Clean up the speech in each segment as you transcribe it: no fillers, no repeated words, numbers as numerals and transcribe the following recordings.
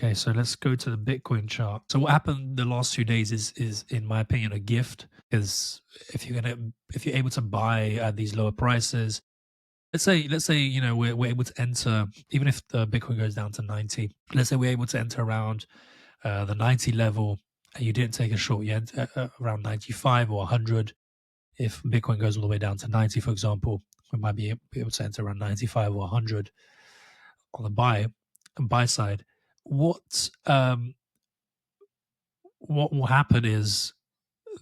Okay, so let's go to the Bitcoin chart. So what happened the last 2 days is in my opinion a gift, because if you're able to buy at these lower prices, let's say we're able to enter, even if the Bitcoin goes down to 90. Let's say we're able to enter around the 90 level, and you didn't take a short, you around 95 or 100. If Bitcoin goes all the way down to 90, for example, we might be able to enter around 95 or 100 on the buy side. What um, what will happen is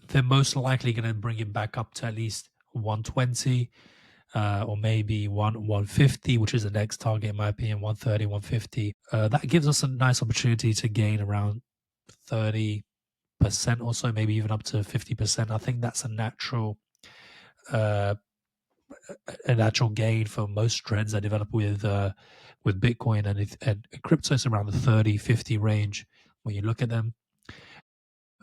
they're most likely going to bring it back up to at least 120, or maybe 150, which is the next target in my opinion, 130, 150. That gives us a nice opportunity to gain around 30% or so, maybe even up to 50%. I think that's uh, a natural gain for most trends that develop with Bitcoin and crypto. Is around the 30, 50 range when you look at them.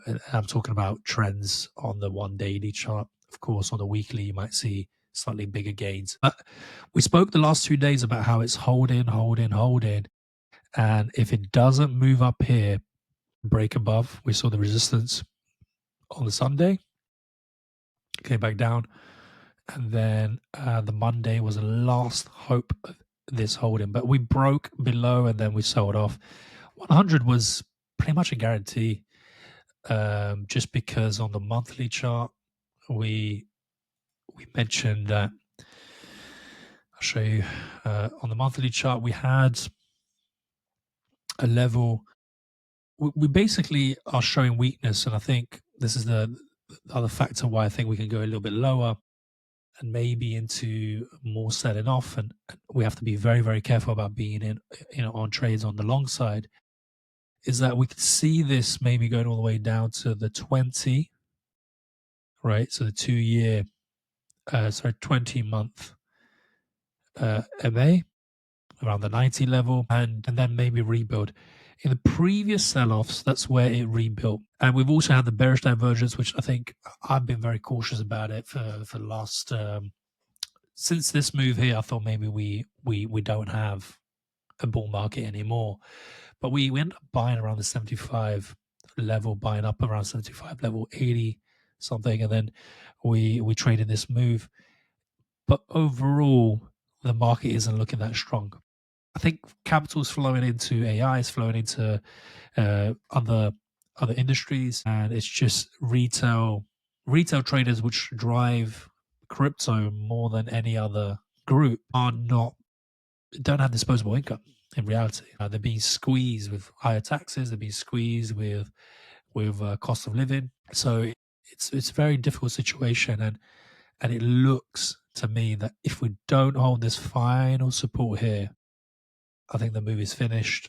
And I'm talking about trends on the one daily chart. Of course, on the weekly, you might see slightly bigger gains. But we spoke the last 2 days about how it's holding, holding, holding. And if it doesn't move up here, break above, we saw the resistance on the Sunday, came back down. And then the Monday was the last hope of this holding. But we broke below and then we sold off. 100 was pretty much a guarantee, just because on the monthly chart, we mentioned that. I'll show you on the monthly chart we had a level. We basically are showing weakness, and I think this is the other factor why I think we can go a little bit lower and maybe into more selling off. And we have to be very, very careful about being in, on trades on the long side. Is that we could see this maybe going all the way down to the 20, right? So the 2 year, 20-month MA around the 90 level, and then maybe rebuild. In the previous sell-offs, that's where it rebuilt. And we've also had the bearish divergence, which I think I've been very cautious about it for the last since this move here. I thought maybe we don't have a bull market anymore, but we end up buying around the 75 level, buying up around 75 level, 80 something, and then we traded this move. But overall, the market isn't looking that strong. I think capital's flowing into AI, is flowing into other industries, and it's just retail traders, which drive crypto more than any other group, don't have disposable income. In reality, they're being squeezed with higher taxes. They're being squeezed with cost of living. So it's a very difficult situation, and it looks to me that if we don't hold this final support here, I think the move is finished.